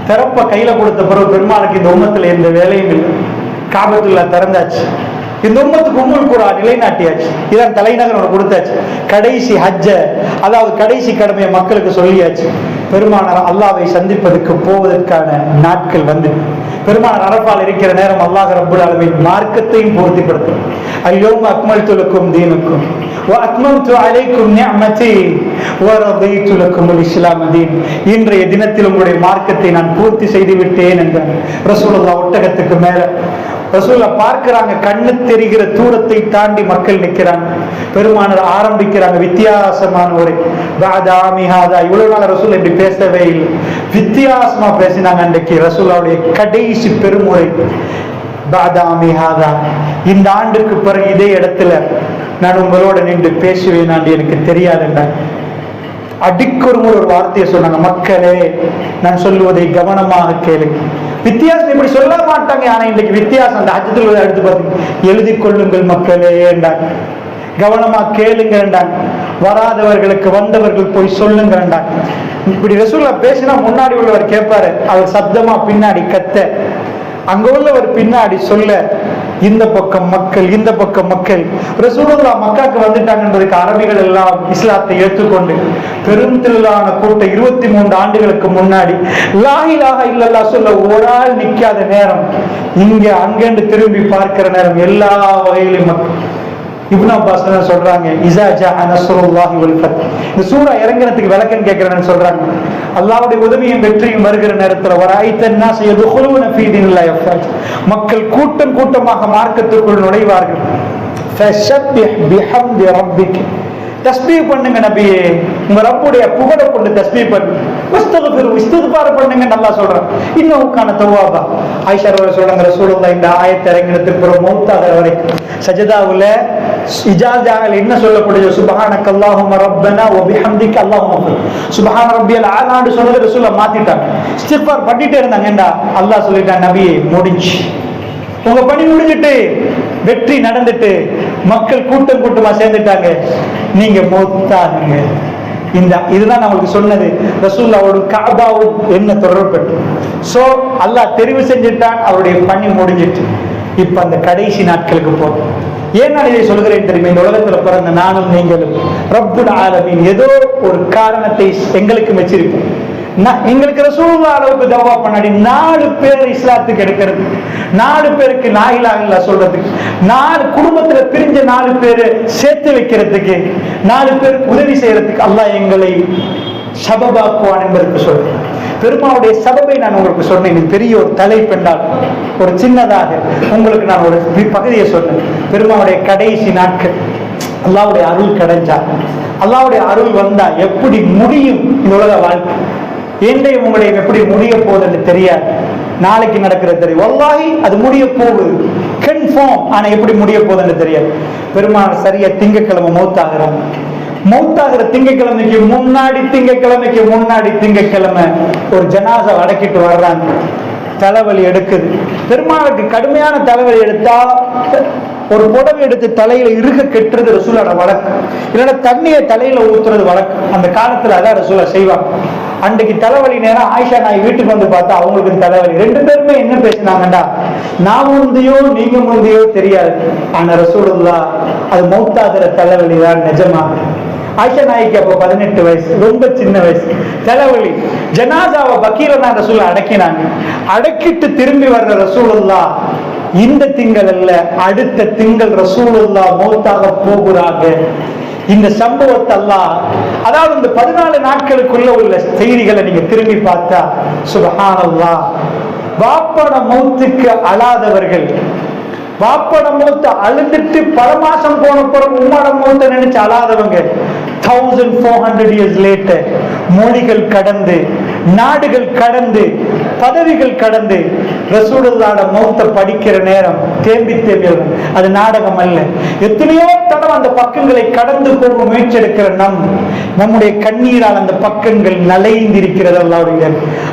திறப்ப கையில கொடுத்த பிறகு பெருமாளுக்கு இந்த உம்மத்துல எந்த வேலையும் இல்லை. காபத்துல்லா திறந்தாச்சு. இந்த உம்மத்துக்கு உம்முல் குரா நிலைநாட்டியாச்சு. இதான் தலைநகர் கொடுத்தாச்சு. கடைசி ஹஜ்ஜ, அதாவது கடைசி கடமையை மக்களுக்கு சொல்லியாச்சு. பெருமானார் அல்லாஹ்வை சந்திப்பதற்கு போவதற்கான நாட்கள் வந்து பெருமானார் அரஃபால் இருக்கிற நேரம் அல்லாஹ் ரப்பல் ஆலமீன் மார்க்கத்தையும் பூர்த்திப்படுத்தும். அல்யௌம அக்மல்து லக்கும் தீனக்கும் வ அத்மம்து அலைக்கும் நிஅமதி வ ரதீது லக்குமுல் இஸ்லாம் தீன். இன்றைய தினத்தில் உங்களுடைய மார்க்கத்தை நான் பூர்த்தி செய்து விட்டேன் என்றார் ரசூலுல்லாஹ். ஒட்டகத்துக்கு மேல ரசூலுல்லாஹ் பார்க்கிறாங்க. கண்ணு தெரிகிற தூரத்தை தாண்டி மக்கள் நிற்கிறாங்க. பெருமானார் ஆரம்பிக்கிறாங்க வித்தியாசமான ஒரு பாதாமிஹாதா. இவ்வளவு நாள் ரசூலுல்லாஹ் இப்படி பேசவே இல்லை. வித்தியாசமா பேசினாங்க. அன்றைக்கு ரசூலுல்லாஹ்வுடைய கடைசி பெருமுறை பாதாமிஹாதா. இந்த ஆண்டுக்கு பிறகு இதே இடத்துல நான் உங்களோட நின்று பேசுவேன் எனக்கு தெரியாதுன்றாங்க. அடிக்கொரு ஒரு வார்த்தையை சொன்னாங்க, மக்களே நான் சொல்லுவதை கவனமாக கேளுங்க. வித்தியாசம் இப்படி சொல்ல மாட்டாங்க. ஆனா இன்றைக்கு வித்தியாசம் அந்த ஹஜ்ஜத்துல் வதா எடுத்து பார்த்தீங்க. எழுதி கொள்ளுங்கள் மக்களே என்றாங்க. கவனமா கேளுங்க என்றாங்க. வராதவர்களுக்கு வந்தவர்கள் போய் சொல்லுங்க என்றாங்க. இப்படி ரசூலுல்லாஹ் பேசினா முன்னாடி உள்ளவர் கேட்பாரு. அவர் சப்தமா பின்னாடி கத்த, அங்க உள்ளவர் பின்னாடி சொல்ல, இந்த பக்கம் மக்கள், இந்த பக்கம் மக்கள். ரசூலுல்லாஹ் மக்காக்கு வந்துட்டாங்கன்றதுக்கு அரபிகள் எல்லாம் இஸ்லாத்தை ஏற்றுக்கொண்டு பெரும் திரளான கூட்டம் 23 ஆண்டுகளுக்கு முன்னாடி லா இலாஹ இல்லல்லாஹ் சொல்ல ஒரு ஆள் நிக்காத நேரம், இங்க அங்கேண்டு திரும்பி பார்க்கிற நேரம், எல்லா வகையிலும் மக்கள். இப்னு அப்பாஸ் சொல்றாங்க, இஸா ஜாஅ நஸ்ருல்லாஹி வல் ஃபத். இந்த சூரா இறங்குறதுக்கு விளக்கம் கேட்கிறேன்னு சொல்றாங்க. அல்லாஹ்வுடைய உதவியும் வெற்றியும் வருகிற நேரத்துல வராய்தன் நாஸ் யதுகுலூன ஃபீ தீனில்லாஹி அஃப்வாஜ். மக்கள் கூட்டம் கூட்டமாக மார்க்கத்துக்குள் நுழைவார்கள். ஃபஸப்பிஹ் பிஹம்தி ரப்பிக். தஸ்பீஹ் பண்ணுங்க நபியே, உங்க ரப்புடைய புகழை கொண்டு தஸ்பீஹ் பண்ணுங்க. வஸ்தக்ஃபிரு, இஸ்திக்பார் பண்ணுங்க அல்லாஹ் சொல்றான். இன்னஹு கான தவ்வாபா. ஆயிஷா சொல்றாங்க, ரசூலுல்லாஹ் இந்த ஆயத்தை இறங்கினதுக்கு பிறகு மௌத்தாகிற வரைக்கும் சஜதாவுல இஜாஸாவில் என்ன சொல்லக்கூடிய சுப்ஹானக அல்லாஹும்ம ரப்பனா வ பிஹம்திக அல்லாஹும்ம சுப்ஹான ரப்பியல் ஆலான்னு சொன்னது ரசூலுல்லாஹ் மாத்திட்டாங்க. இஸ்திக்பார் பண்ணிட்டே இருந்தாங்கடா. அல்லாஹ் சொல்லிட்டான், நபியே முடிஞ்சு, உங்க பணி முடிஞ்சிட்டு, வெற்றி நடந்துட்டு, மக்கள் கூட்டம் கூட்டமா சேர்ந்துட்டாங்க, நீங்க மௌத்தாகுங்க. இதுதான் நம்மளுக்கு சொன்னது. ரசூலுல்லாஹ்வோட கஅபாவும் என்ன தொடர்பட்டு. சோ அல்லாஹ் தெரிவு செஞ்சுட்டான், அவருடைய பணி முடிஞ்சிட்டு. இப்ப அந்த கடைசி நாட்களுக்கு போறோம். ஏன் நான் இதை சொல்கிறேன் தெரியுமா? இந்த உலகத்துல பிறந்த நானும் நீங்களும் ரப்புல் ஆலமீன் ஏதோ ஒரு காரணத்தை எங்களுக்கு வச்சிருப்போம். எங்களுக்கு ரசூலுல்லாஹ் அளவுக்கு தவா பண்ணாடி 4 பேர் இஸ்லாத்துக்கு எடுக்கிறது, 4 பேருக்கு லா இலாஹ இல்லல்லாஹ் சொல்றதுக்கு, 4 குடும்பத்துல பிரிஞ்ச 4 பேரை சேர்த்து வைக்கிறதுக்கு, 4 பேருக்கு உதவி செய்யறதுக்கு அல்லாஹ் எங்களை சபபாக்குவான் என்பதற்கு சொல்றேன். பெருமாவுடைய சபபை நான் உங்களுக்கு சொன்னேன். இது பெரிய ஒரு தலைப்பெண்டால் ஒரு சின்னதாக உங்களுக்கு நான் ஒரு பகுதியை சொன்னேன். பெருமாவுடைய கடைசி நாட்கள் அல்லாஹ்வுடைய அருள் கிடைச்சா, அல்லாஹ்வுடைய அருள் வந்தா எப்படி முடியும் இந்த உலக வாழ்க்கை? என்னையும் உங்களையும் எப்படி முடிய போகுதுன்னு தெரியாது. நாளைக்கு நடக்கிறது தெரியும். வல்லாஹி அது முடிய போகுது. கன்ஃபார்ம். ஆனா எப்படி முடிய போகுதுன்னு தெரியாது. பெருமாள் சரியா திங்கக்கிழமை மௌத்தாகிறாங்க. மௌத்தாகிற திங்கக்கிழமைக்கு முன்னாடி திங்கக்கிழமை ஒரு ஜனாசா அடக்கிட்டு வர்றாங்க. தலைவலி எடுக்குது. பெருமாளுக்கு கடுமையான தலைவலி எடுத்தா ஒரு புடவை எடுத்து தலையில இருக கெட்டுறது ரசூலோட வழக்கம். இல்லைன்னா தண்ணியை தலையில ஊத்துறது வழக்கம். அந்த காலத்துல அதான் ரசூலா செய்வாங்க. அன்றைக்கு தலைவலி நேரம் ஆயிஷா நாய் வீட்டுக்கு வந்து பார்த்தா அவங்களுக்கு தலைவலி. ரெண்டு பேருமே என்ன பேசினாங்கடா, நான் முந்தையோ நீங்க முந்தையோ தெரியாது, ஆனா ரசூலுல்லாஹ் அது மௌத்தாகிற தலைவலி தான் நிஜமா. ஆயிஷா நாய்க்கு அப்ப 18 வயசு, ரொம்ப சின்ன வயசு. தலைவலி. ஜனாசாவை பக்கீரனா ரசூலா அடக்கினாங்க. அடக்கிட்டு திரும்பி வர்ற ரசூலுல்லாஹ் இந்த திங்கள் அல்ல, அடுத்த திங்கள் ரசூலுல்லாஹ் மௌத்தாக போகிறாங்க. இந்த சம்பவத்தை அல்லாஹ், அதாவது இந்த 14 நாட்களுக்குள்ள உள்ள செய்திகளை நீங்க திரும்பி பார்த்தா சுப்ஹானல்லாஹ். வாப்பட மௌத்துக்கு அழாதவர்கள், வாப்பட மௌத்த அழுந்துட்டு பல மாசம் போன பிறகு உம்மட மௌத்த நினைச்சு அழாதவங்க 1400 years later மொழிகள் கடந்து, நாடுகள் கடந்து, பதவிகள் கடந்து ரசூலுல்லாஹ்வோட மௌத்த படிக்கிற நேரம் தேம்பி அது நாடகம் அல்ல. எத்தனையோ தடவை அந்த பக்கங்களை கடந்து போக முயற்சி எடுக்கிற நம்முடைய கண்ணீரால் அந்த பக்கங்கள் நலைந்திருக்கிறது. அல்லாஹ்வுடைய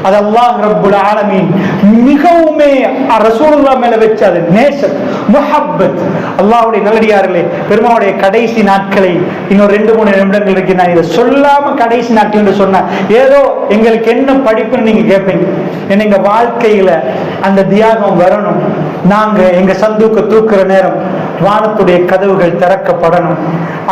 அது அல்லாஹ் ரப்புல் ஆலமீன் மிகவுமே ரசூலுல்லாஹ் மேல வச்ச அது நேசம், முஹப்பத். அல்லாஹ்வுடைய நல்லடியார்களே, பெருமாளுடைய கடைசி நாட்களை இன்னொரு 2-3 நிமிடங்கள் இருக்கு. நான் இதை சொல்லாம கடைசி நாட்கள் சொன்ன ஏதோ எங்களுக்கு என்ன படிப்புன்னு நீங்க கேட்பீங்க. எங்க வாழ்க்கையில அந்த தியாகம் வரணும். நாங்க எங்க சந்தூக்க தூக்குற நேரம் வானத்துடைய கதவுகள் திறக்கப்படணும்.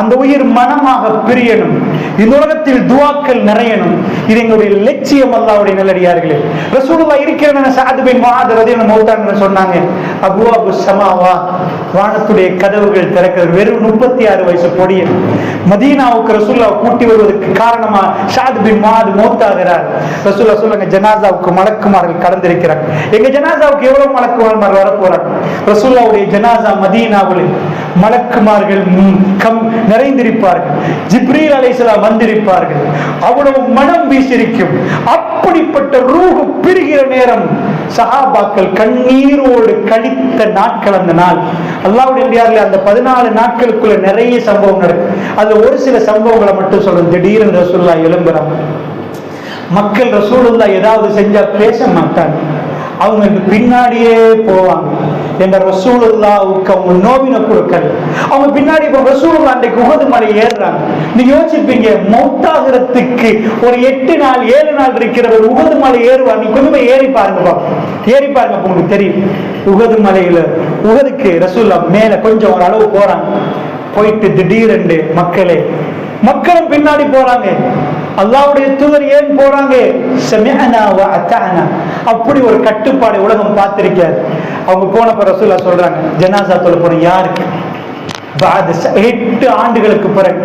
அந்த உயிர் மனமாக பிரியணும். இந்த உலகத்தில் துஆக்கள் நிறையணும். இது எங்களுடைய லட்சியம். அல்லாஹ்வுடைய நல்லடியார்களே, ரசூலுல்லாஹ் இருக்கிற சஅத் பின் முஆத் ரலியல்லாஹு மௌத்தான்னு சொன்னாங்க. அபுவாபு ஸமாவா, வானத்துடைய கதவுகள் திறக்கிறது. வெறும் 36 வயசு பொடியன் மதீனாவுக்கு ரசூலுல்லாஹ் கூட்டி வருவதற்கு காரணமா சஅத் பின் முஆத் மௌத்தாகிறார். ரசூலுல்லாஹ் சொல்றாங்க, ஜனாசாவுக்கு மலக்குமார்கள் கடந்திருக்கிறாங்க. எங்க ஜனாசாவுக்கு எவ்வளவு மலக்குமார்கள் வர போறாங்க? ரசூலுல்லாஹ்வுடைய ஜனாசா மதீனாவில் மலக்குமார்கள் நிறைந்திருப்பார்கள். ஜிப்ரீல் அலைஹிஸ்ஸலாம் வந்திருப்பார்கள். அவ்வளவு மனம் வீசிருக்கும். அப்படிப்பட்ட ரூஹ் பிரிகிற நேரம் சஹாபாக்கள் கண்ணீரோடு கழித்த நாட்கள் அந்த நாள். அல்லாஹ்வுடைய அந்த 14 நாட்களுக்குள்ள நிறைய சம்பவம் நடக்கும். அதுல ஒரு சில சம்பவங்களை மட்டும் சொல்றேன். திடீர்னு ரசூலுல்லாஹ் எழும்புறாங்க. மக்கள் ரசூலுல்லாஹ் ஏதாவது செஞ்சா பேச மாட்டாங்க, அவங்க பின்னாடியே போவாங்க. என்ற ரசூலுல்லாஹ்வுக்கு அவங்க நோவின குழுக்கள் அவங்க பின்னாடி ரசூலுல்லாஹ் அன்றைக்கு உஹது மலை ஏறுறாங்க. நீங்க யோசிப்பீங்க, மௌத்தாகிறதுக்கு ஒரு 8 நாள் 7 நாள் இருக்கிறவர் உஹது மலை ஏறுவார். நீங்க கொஞ்சம் ஏறி பாருங்க, உங்களுக்கு தெரியும். உஹது மலையில உஹதுக்கு ரசூலுல்லாஹ் மேல கொஞ்சம் ஒரு அளவு போறாங்க. போயிட்டு திடீரென்று மக்களும் பின்னாடி போறாங்க. அல்லாஹ்வுடைய தூதர் ஏன் போறாங்க? சமிஅனா வ அத்தஅனா. அப்படி ஒரு கட்டுப்பாடு உலகம் பார்த்திருக்காது. அவங்க போனப்ப ரசூலுல்லாஹ் சொல்றாங்க, ஜனாசா தொழ போறோம். யாருக்கு? 8 ஆண்டுகளுக்கு பிறகு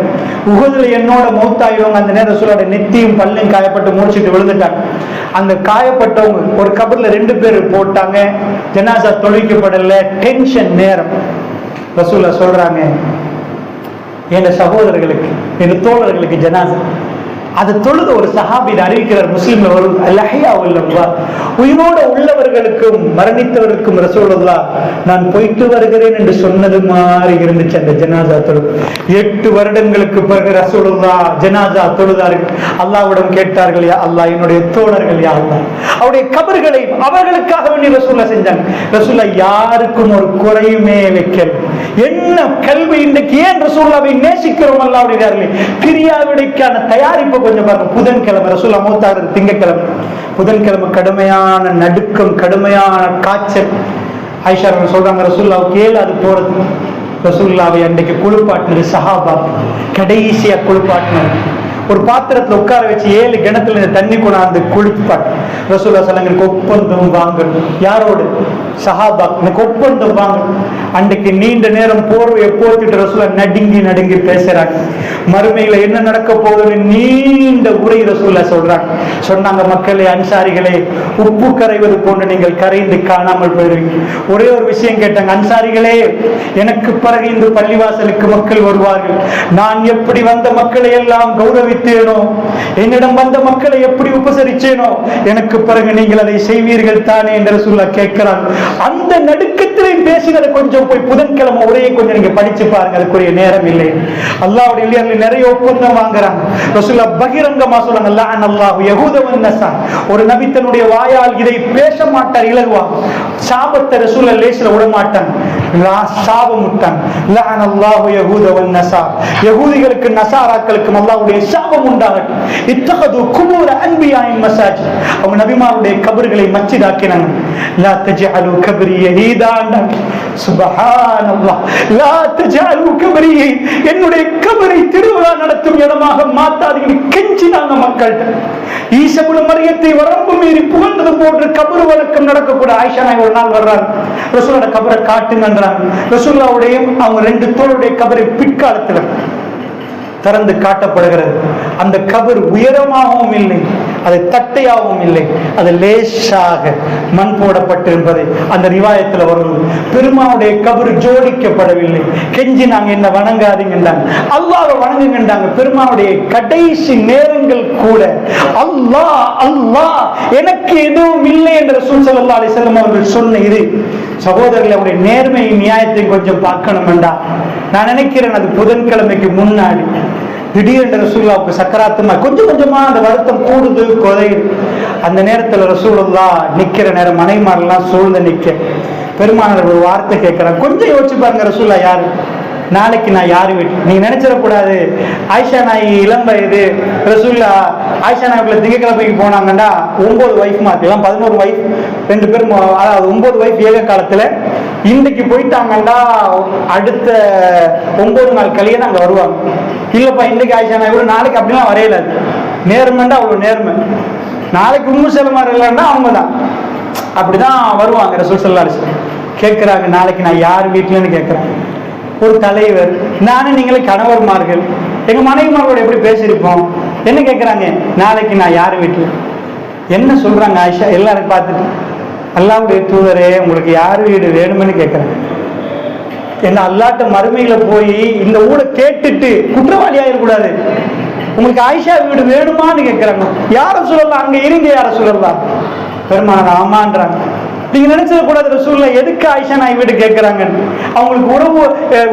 உஹதுல என்னோட மௌத்தாயிடுவாங்க. அந்த நேரம் ரசூலுல்லாஹ் நெத்தியும் பல்லும் காயப்பட்டு மூச்சிட்டு விழுந்துட்டாங்க. அந்த காயப்பட்டவங்க ஒரு கபர்ல 2 பேர் போட்டாங்க. ஜனாசா தொழிக்கப்படல. டென்ஷன் நேரம். ரசூலுல்லாஹ் சொல்றாங்க, என் சகோதரர்களுக்கு, என் தோழர்களுக்கு ஜனாசா அது தொழுது ஒரு சஹாபி அறிவிக்கிறார். முஸ்லிம்ல வரும், உயிரோடு உள்ளவர்களுக்கும் மரணித்தவருக்கும் ரசூலுல்லாஹ் நான் போயிட்டு வருகிறேன் என்று சொன்னது மாதிரி இருந்துச்சு அந்த ஜனாசா தொழுது. 8 வருடங்களுக்கு பிறகு ரசூலுல்லாஹ் ஜனாசா தொழுதார்கள். அல்லாஹ்விடம் கேட்டார்கள், யா அல்லாஹ், என்னுடைய தோழர்கள் யா அல்லாஹ், அவருடைய கபர்களை அவர்களுக்காக வேண்டி ரசூலுல்லாஹ் செஞ்சாங்க. ரசூலுல்லாஹ் யாருக்கும் ஒரு குறையுமே வைக்கல. என்ன கல்வி இன்றைக்கு ஏன் ரசூலுல்லாஹ்வை நேசிக்கிறோம்? அல்லாஹ்வுடைய பிரியாவிடைக்கான தயாரிப்பு கொஞ்சம் பாருங்க. புதன்கிழமை ரசூலுல்லாஹ் மௌத்தாகிறது திங்கட்கிழமை. புதன்கிழமை கடுமையான நடுக்கம், கடுமையான காய்ச்சல். ஆயிஷா சொல்றாங்க, ரசூலுல்லாஹ்வுக்கு அது போறது. ரசூலுல்லாஹ்வை அன்றைக்கு குளிப்பாட்டினது சஹாபா, கடைசியா குளிப்பாட்டினது. ஒரு பாத்திரத்துல உட்கார வச்சு 7 கிணத்துல தண்ணி கொண்டாந்து குளிப்பாட்டு. ரசூலுல்லாஹ் சொல்லுங்க, ஒப்பந்தம் வாங்கணும். யாரோடு? சஹாபா. எனக்கு ஒப்பந்தம் வாங்கணும். அன்றைக்கு நீண்ட நேரம் போர்வையை போட்டுட்டு ரசூலுல்லாஹ் நடுங்கி பேசுறாங்க. மறுமையில என்ன நடக்க போகுதுன்னு நீண்ட உரை ரசூலுல்லாஹ் சொல்றாங்க. சொன்னாங்க, மக்களே, அன்சாரிகளே, உப்பு கரைவது போன்று நீங்கள் கரைந்து காணாமல் போயிருவீங்க. ஒரே ஒரு விஷயம் கேட்டாங்க, அன்சாரிகளே, எனக்கு பிறகு இந்த பள்ளிவாசலுக்கு மக்கள் வருவார்கள். நான் எப்படி வந்த மக்களை எல்லாம் கௌரவித்தேனோ, என்னிடம் வந்த மக்களை எப்படி உபசரிச்சேனோ, எனக்கு பிறகு நீங்கள் அதை செய்வீர்கள் தானே என்று ரசூலுல்லாஹ் கேட்கிறாங்க. அந்த நடுக்கத்திலையும் பேசினதை கொஞ்சம் போய் புதன்கிழமை உரையை கொஞ்சம் நீங்க படிச்சு பாருங்க, அதுக்குரிய நேரம் இல்லை. அல்லாஹ்வுடைய நிறைய ஒப்பந்தம் வாங்குறாங்க. ரசூலுல்லாஹ் பகிரங்கமா சொல்றாங்க, லஅனல்லாஹு யஹூத வன் நஸாரா. ஒரு நபி தன்னுடைய வாயால் இதை பேச மாட்டார், இலகுவா. சாபத்தை ரசூலுல்லாஹ் லேசில விட மாட்டாங்க, சாபமுட்டாங்க. லஅனல்லாஹு யஹூத வன் நஸாரா. யஹூதிகளுக்கு நஸாராக்களுக்கு அல்லாஹ்வுடைய சாபம் உண்டாகட்டும். இத்தகது குபூர அன்பியாயின் மசாஜித். அவங்க நபிமாருடைய கபர்களை மஸ்ஜித் ஆக்கினாங்க. லா தஜஅலு கப்ரி யஹீதான். சுப்ஹானல்லாஹ். லா தஜஅலு கப்ரி, என்னுடைய கபரை திருவிழா நடத்தும் இடமாக மாத்தாதீங்க கெஞ்சினாங்க மக்கள். ஈசா இப்னு மரியத்தை வரம்பு மீறி புகழ்ந்தது போன்று கபர் வழக்கம் நடக்கக்கூட. ஆயிஷா நாயகி ஒரு நாள் வர்றாங்க, ரசூலோட கபரை காட்டுங்கன்றாங்க. ரசூலுல்லாஹ்வுடைய அவங்க 2 தோளுடைய கபரை பிற்காலத்தில் திறந்து காட்டப்படுகிறது. அந்த கபர் உயரமாகவும் இல்லை, அது தட்டையாகவும் இல்லை, அது லேசாக மண் போடப்பட்டிருப்பது அந்த ரிவாயத்தில் வருவது. பெருமானுடைய கபர் ஜோடிக்கப்படவில்லை. கெஞ்சி நாங்க என்ன வணங்காதீங்கன்றாங்க, அல்லாஹ்வை வணங்குங்கன்றாங்க. பெருமானுடைய கடைசி நேரங்கள் கூட அல்லாஹ் அல்லாஹ் எனக்கு எதுவும் இல்லை என்று ரசூல் ஸல்லல்லாஹு அலைஹி வஸல்லம் அவர்கள் சொன்ன இது சகோதரர்கள், அவருடைய நேர்மை நியாயத்தை கொஞ்சம் பார்க்கணும் என்றா நான் நினைக்கிறேன். அது புதன்கிழமைக்கு முன்னாடி திடீரென்று ரசூலுல்லாஹ்வுக்கு சக்கராத்துமா கொஞ்சம் கொஞ்சமா அந்த வருத்தம் கூடுது, குறையுது. அந்த நேரத்தில் ரசூலுல்லாஹ் நிக்கிற நேரம் மனைமாரெல்லாம் சூழ்ந்து நிக்க பெருமானார் ஒரு வார்த்தை கேட்கிறார். கொஞ்சம் யோசிச்சு பாருங்க, ரசூலுல்லாஹ் யாரு, நாளைக்கு நான் யாரு வீட்டு. நீங்க நினைச்சிடக்கூடாது ஆயிஷா நாயகி இளம் வயது. ரசூலுல்லாஹ் ஆயிஷா நாயகில திங்கக்கிழமைக்கு போனாங்கன்னா 9 வைஃப் மாத்திலாம் 11 வைஃப் 2 பேரும், அதாவது 9 வைஃப் ஏக காலத்துல. இன்றைக்கு போயிட்டாங்கன்னா அடுத்த 9 நாள் கழிய அங்க வருவாங்க. இல்லப்பா இன்னைக்கு ஆயிஷா நாயகி நாளைக்கு அப்படிலாம் வரையல. நேர்மைண்டா அவ்வளவு நேர்மை. நாளைக்கு உம்மு சலமா இல்லைன்னா அவங்க தான் அப்படிதான் வருவாங்க. ரசூல் ஸல்லல்லாஹு அலைஹி வஸல்லம் கேட்கிறாங்க, நாளைக்கு நான் யார் வீட்டுலன்னு கேட்கிறேன். ஒரு தலைவர், நானும் நீங்களும் கணவர்மார்கள், எங்க மனைவிமார்களோட எப்படி பேசியிருப்போம். என்ன கேட்கிறாங்க, நாளைக்கு நான் யார் வீட்டுல என்ன சொல்றாங்க ஆயிஷா எல்லாரும் பார்த்துட்டு, அல்லாஹ்வுடைய தூதரே உங்களுக்கு யார் வீடு வேணும்னு கேட்கிறேன். என்ன அல்லாஹ்ட்ட மறுமையில போய் இந்த ஊரை கேட்டுட்டு குற்றவாளி ஆயிடக்கூடாது. உங்களுக்கு ஆயிஷா வீடு வேணுமான்னு கேட்கிறாங்க. யார சொல்லலாம், அங்க இருங்க யார சொல்லலாம். பெருமானார் ஆமான்றாங்க. நீங்க நினைச்சிடக்கூடாது ரசூலுல்லாஹ் எதுக்கு ஆயிஷா நாயகி வீடு கேட்கிறாங்க. அவங்களுக்கு உறவு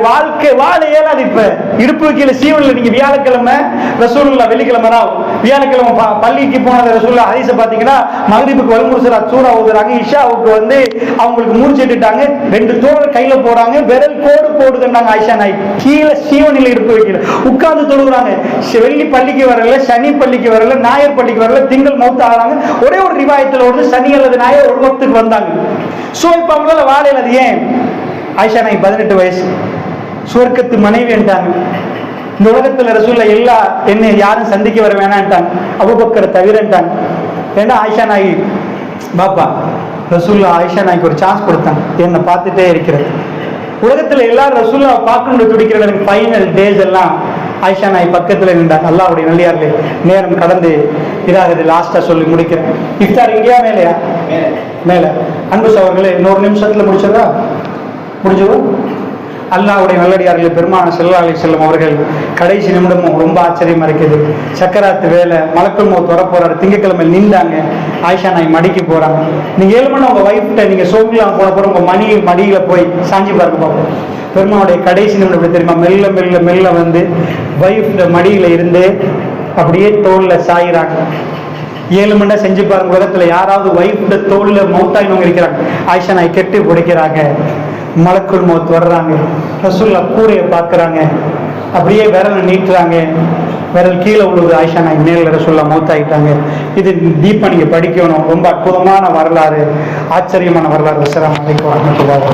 வாழ்க்கை வாழ இயலாது. இப்ப இடுப்பு கீழே சீவன்ல நீங்க வியாழக்கிழமை ரசூலுல்லாஹ் வெள்ளிக்கிழமை தான் வியாழக்கிழமை பள்ளிக்கு போனது ரசூலுல்லாஹ் ஹதீஸை பாத்தீங்கன்னா மக்ரிபுக்கு வல்முர்சலா சூரா ஓதுறாங்க, இஷாவுக்கு அவங்களுக்கு மூர்ச்சிட்டுட்டாங்க, 2 தோள் கையில போறாங்க, விரல் கோடு போடுதுன்னாங்க ஆயிஷா நாயகி. கீழே சீவனில் இடுப்பு வைக்கல உட்கார்ந்து தொழுகிறாங்க. வெள்ளி பள்ளிக்கு வரல, சனி பள்ளிக்கு வரல, ஞாயிறு பள்ளிக்கு வரல, திங்கள் மௌத் ஆகிறாங்க. ஒரே ஒரு ரிவாயத்தில் வருது சனி அல்லது ஞாயிறு ஒரு வக்துக்கு வந்தாங்க. சோ இப்ப அவங்களால வாழையில அது ஏன் ஆயிஷா நாயகி 18 வயசு சுவர்க்கத்து மனைவி என்றாங்க. இந்த உலகத்துல ரசூலுல்லாஹ் எல்லா என்ன யாரும் சந்திக்க வர வேணான்ட்டாங்க, அபூபக்கரை தவிரன்ட்டாங்க. ஏன்னா ஆயிஷா நாயகி பாப்பா ரசூலுல்லாஹ் ஆயிஷா நாயகிக்கு ஒரு சான்ஸ் கொடுத்தாங்க, என்னை பார்த்துட்டே இருக்கிறது. உலகத்துல எல்லாரும் ரசூலுல்லாஹ் பார்க்கணும்னு துடிக்கிற ஃபைனல் டேஸ் எல்லாம் ஆயிஷா நாயகி பக்கத்துல நின்றாங்க. அல்லாஹ்வுடைய நல்லியார்களே, நேரம் கடந்து இதாகுது, லாஸ்டா சொல்லி முடிக்கிறேன். இஃப்தார் இங்கேயா மேலையா? மேல. அன்பு சகோதரர்களே, இன்னொரு நிமிஷத்துல முடிச்சதா? முடிஞ்சதும் அல்லாஹ்வுடைய நல்லடியார்களே, பெருமானார் ஸல்லல்லாஹு அலைஹி வஸல்லம் அவர்கள் கடைசி நிமிடமும் ரொம்ப ஆச்சரியமா இருக்குது. சக்கராத்து வேலை, மலக்குல் மௌத் வர போறாரு. திங்கக்கிழமை நின்றாங்க. ஆயிஷா நாயகி மடிக்கு போறாங்க. நீங்க 7 மணி உங்க வைஃப்ட்ட நீங்க சோகிலாம் போன போற உங்க மடியில போய் சாஞ்சி பாருங்க பார்ப்போம். பெருமானுடைய கடைசி நிமிடம் எப்படி தெரியுமா? மெல்ல மெல்ல மெல்ல வைஃப்ட மடியில இருந்து அப்படியே தோல்ல சாயிறாங்க. 7 மணி நேரம் செஞ்சு பாருங்க. உலகத்துல யாராவது வைஃப்ட தோல்ல மௌத்தாயினவங்க இருக்கிறாங்க. ஆயிஷா நாயகி கெட்டி பிடிக்கிறாங்க. மலக்குல் மௌத் வர்றாங்க. ரசூலுல்லாஹ் கூரையை பார்க்கறாங்க. அப்படியே விரலை நீட்டுறாங்க. விரல் கீழே விழுது. ஆயிஷா நாயகி மேல ரசூலுல்லாஹ் மௌத்தாயிட்டாங்க. இது டீப்பா நீங்க படிக்கணும். ரொம்ப அற்புதமான வரலாறு, ஆச்சரியமான வரலாறு. அஸ்ஸலாமு அலைக்கும் வரஹ்மத்துல்லாஹி.